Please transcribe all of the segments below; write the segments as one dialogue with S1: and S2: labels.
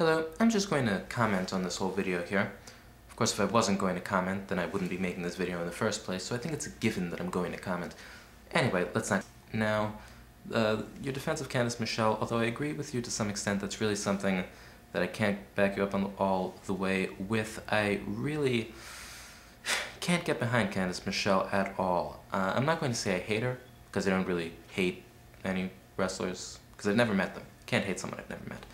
S1: Hello, I'm just going to comment on this whole video here. Of course, if I wasn't going to comment, then I wouldn't be making this video in the first place, so I think it's a given that I'm going to comment. Anyway, let's not... Now, your defense of Candice Michelle, although I agree with you to some extent, that's really something that I can't back you up on all the way with. I really can't get behind Candice Michelle at all. I'm not going to say I hate her, because I don't really hate any wrestlers, because I've never met them. Can't hate someone I've never met.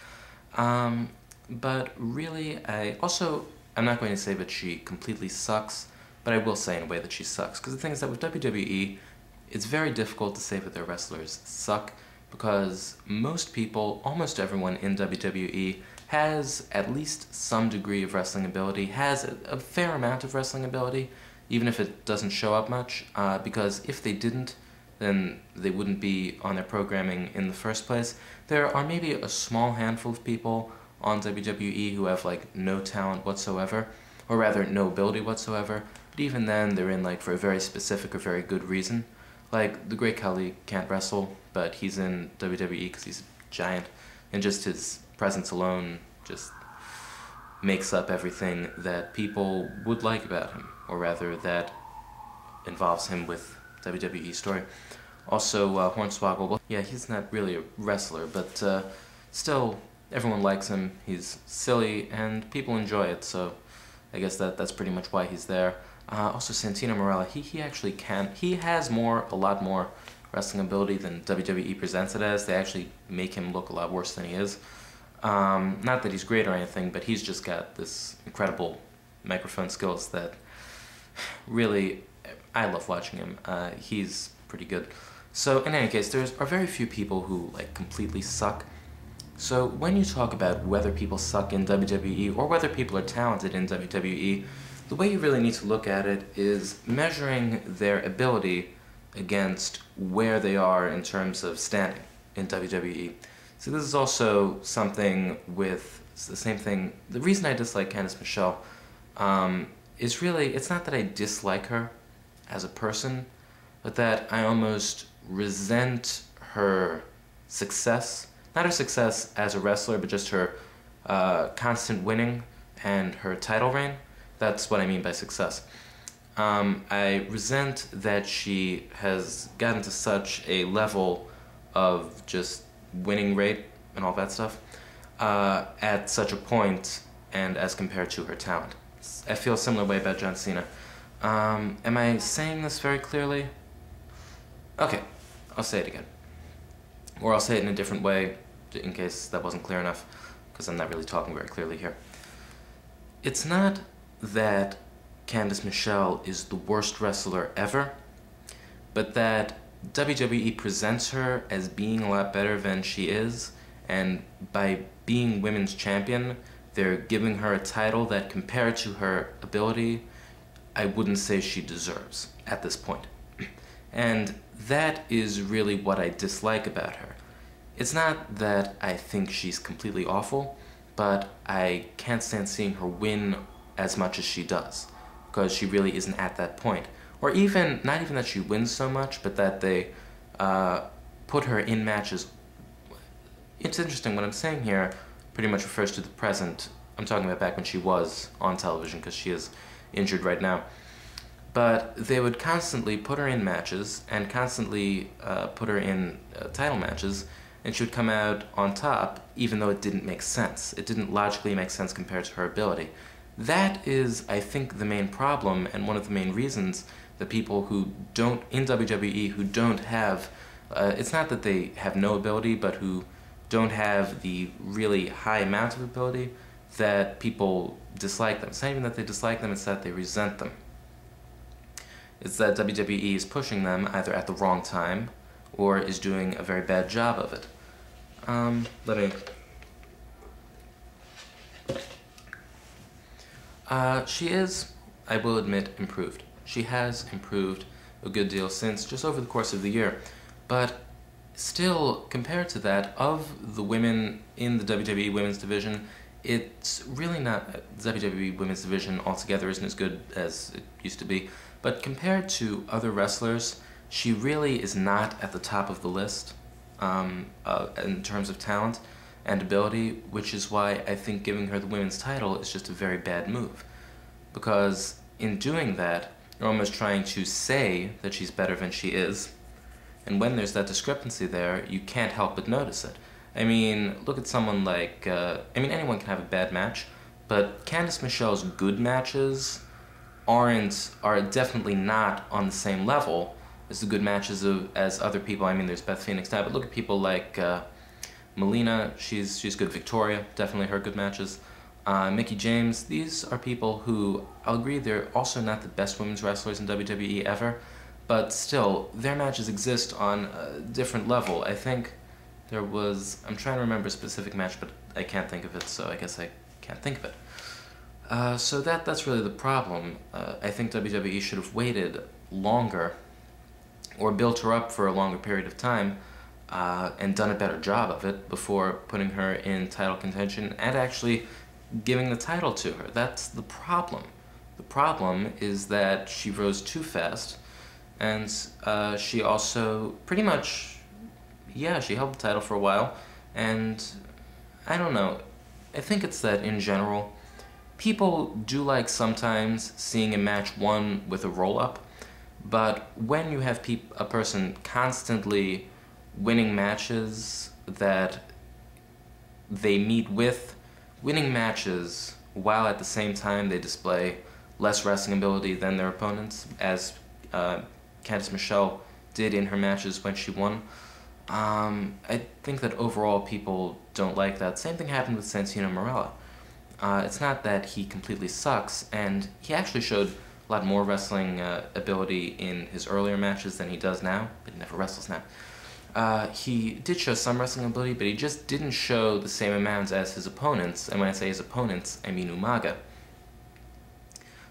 S1: But really, I'm not going to say that she completely sucks, but I will say in a way that she sucks. Because the thing is that with WWE, it's very difficult to say that their wrestlers suck, because most people, almost everyone in WWE, has at least some degree of wrestling ability, has a fair amount of wrestling ability, even if it doesn't show up much, because if they didn't, then they wouldn't be on their programming in the first place. There are maybe a small handful of people on WWE who have like no talent whatsoever, or rather no ability whatsoever, but even then they're in like for a very specific or very good reason. Like the Great Khali can't wrestle, but he's in WWE because he's a giant, and just his presence alone just makes up everything that people would like about him, or rather that involves him with WWE story. Also, Hornswoggle, well, yeah, he's not really a wrestler, but still, everyone likes him. He's silly, and people enjoy it, so I guess that's pretty much why he's there. Also, Santino Marella, he actually can. He has a lot more wrestling ability than WWE presents it as. They actually make him look a lot worse than he is. Not that he's great or anything, but he's just got this incredible microphone skills that really, I love watching him. He's pretty good. So in any case, there are very few people who like completely suck. So when you talk about whether people suck in WWE or whether people are talented in WWE, the way you really need to look at it is measuring their ability against where they are in terms of standing in WWE. So this is also something with the same thing. The reason I dislike Candice Michelle is really, it's not that I dislike her as a person, but that I almost resent her success. Not her success as a wrestler, but just her constant winning and her title reign. That's what I mean by success. I resent that she has gotten to such a level of just winning rate and all that stuff at such a point, and as compared to her talent. I feel a similar way about John Cena. Am I saying this very clearly? Okay, I'll say it again. Or I'll say it in a different way, in case that wasn't clear enough, because I'm not really talking very clearly here. It's not that Candice Michelle is the worst wrestler ever, but that WWE presents her as being a lot better than she is, and by being women's champion, they're giving her a title that, compared to her ability, I wouldn't say she deserves at this point. And that is really what I dislike about her. It's not that I think she's completely awful, but I can't stand seeing her win as much as she does, because she really isn't at that point. Or even, not even that she wins so much, but that they put her in matches. It's interesting, what I'm saying here pretty much refers to the present. I'm talking about back when she was on television, because she is injured right now. But they would constantly put her in matches, and constantly put her in title matches, and she would come out on top, even though it didn't make sense. It didn't logically make sense compared to her ability. That is, I think, the main problem, and one of the main reasons that people who don't, in WWE, who don't have, it's not that they have no ability, but who don't have the really high amount of ability, that people dislike them. It's not even that they dislike them, it's that they resent them. It's that WWE is pushing them either at the wrong time, or is doing a very bad job of it. She is, I will admit, improved. She has improved a good deal since just over the course of the year. But still, compared to that, of the women in the WWE Women's Division, it's really not, the WWE Women's Division altogether isn't as good as it used to be. But compared to other wrestlers, she really is not at the top of the list in terms of talent. and ability, which is why I think giving her the women's title is just a very bad move. Because in doing that, you're almost trying to say that she's better than she is, and when there's that discrepancy there, you can't help but notice it. I mean, look at someone like, anyone can have a bad match, but Candice Michelle's good matches are definitely not on the same level as the good matches as other people. I mean, there's Beth Phoenix now, but look at people like Melina, she's good. Victoria, definitely her good matches. Mickie James, these are people who, I'll agree, they're also not the best women's wrestlers in WWE ever, but still, their matches exist on a different level. I think there was, I'm trying to remember a specific match, but I can't think of it, so I guess I can't think of it. So that's really the problem. I think WWE should have waited longer, or built her up for a longer period of time, and done a better job of it before putting her in title contention and actually giving the title to her. That's the problem. The problem is that she rose too fast, and she also pretty much, yeah, she held the title for a while, and I don't know, I think it's that in general, people do like sometimes seeing a match won with a roll-up, but when you have a person constantly winning matches that they meet with, winning matches while at the same time they display less wrestling ability than their opponents, as Candice Michelle did in her matches when she won, I think that overall people don't like that. Same thing happened with Santino Marella. It's not that he completely sucks, and he actually showed a lot more wrestling ability in his earlier matches than he does now, but he never wrestles now. He did show some wrestling ability, but he just didn't show the same amounts as his opponents, and when I say his opponents, I mean Umaga.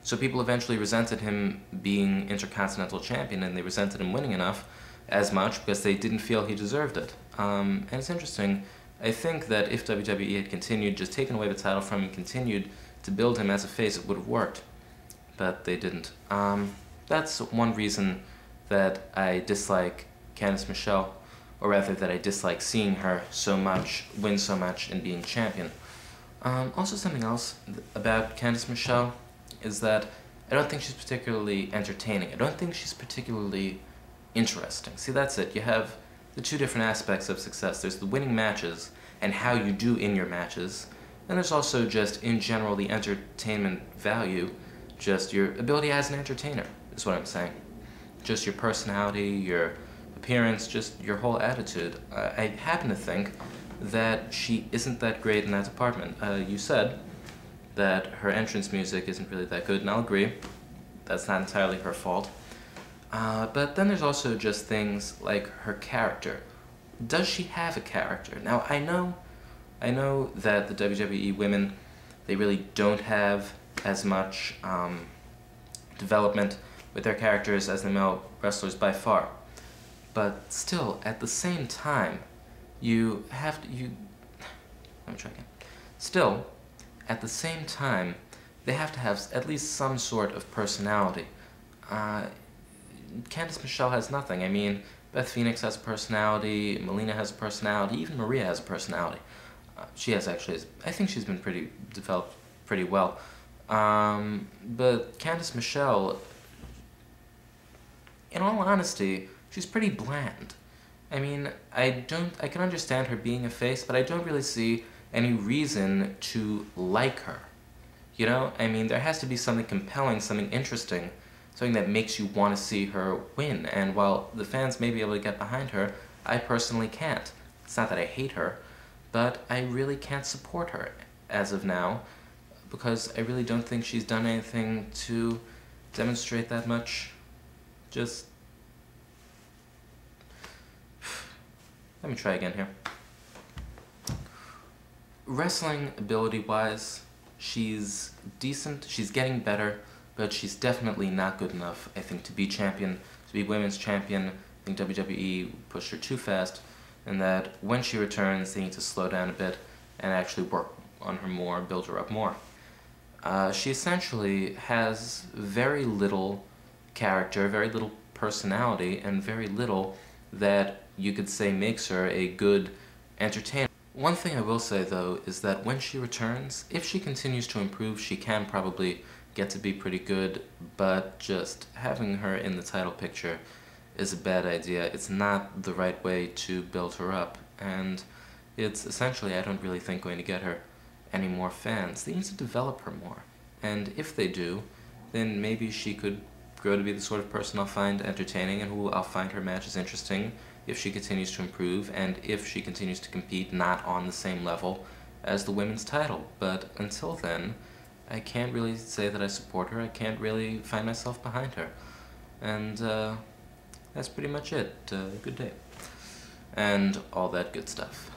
S1: So people eventually resented him being Intercontinental Champion, and they resented him winning enough as much because they didn't feel he deserved it. And it's interesting, I think that if WWE had continued, just taken away the title from him, continued to build him as a face, it would have worked. But they didn't. That's one reason that I dislike Candice Michelle, or rather that I dislike seeing her so much, win so much, and being champion. Also something else about Candice Michelle is that I don't think she's particularly entertaining. I don't think she's particularly interesting. See, that's it. You have the two different aspects of success. There's the winning matches and how you do in your matches, and there's also just, in general, the entertainment value, just your ability as an entertainer, is what I'm saying. Just your personality, your appearance, just your whole attitude. I happen to think that she isn't that great in that department. You said that her entrance music isn't really that good, and I'll agree. That's not entirely her fault. But then there's also just things like her character. Does she have a character? Now, I know that the WWE women, they really don't have as much development with their characters as the male wrestlers by far. But still, at the same time, let me try again. Still, at the same time, they have to have at least some sort of personality. Candice Michelle has nothing. I mean, Beth Phoenix has a personality, Melina has a personality, even Maria has a personality. She has actually, I think she's been developed pretty well. But Candice Michelle, in all honesty, she's pretty bland. I mean, I can understand her being a face, but I don't really see any reason to like her. You know, I mean, there has to be something compelling, something interesting, something that makes you want to see her win. And while the fans may be able to get behind her, I personally can't. It's not that I hate her, but I really can't support her as of now, because I really don't think she's done anything to demonstrate that much. Just... let me try again here. Wrestling ability-wise, she's decent, she's getting better, but she's definitely not good enough, I think, to be champion, to be women's champion. I think WWE pushed her too fast, and that when she returns, they need to slow down a bit and actually work on her more, build her up more. She essentially has very little character, very little personality, and very little that you could say makes her a good entertainer. One thing I will say, though, is that when she returns, if she continues to improve, she can probably get to be pretty good, but just having her in the title picture is a bad idea. It's not the right way to build her up, and it's essentially, I don't really think, going to get her any more fans. They need to develop her more, and if they do, then maybe she could grow to be the sort of person I'll find entertaining and who I'll find her matches interesting if she continues to improve and if she continues to compete not on the same level as the women's title. But until then, I can't really say that I support her. I can't really find myself behind her. And that's pretty much it. Good day. And all that good stuff.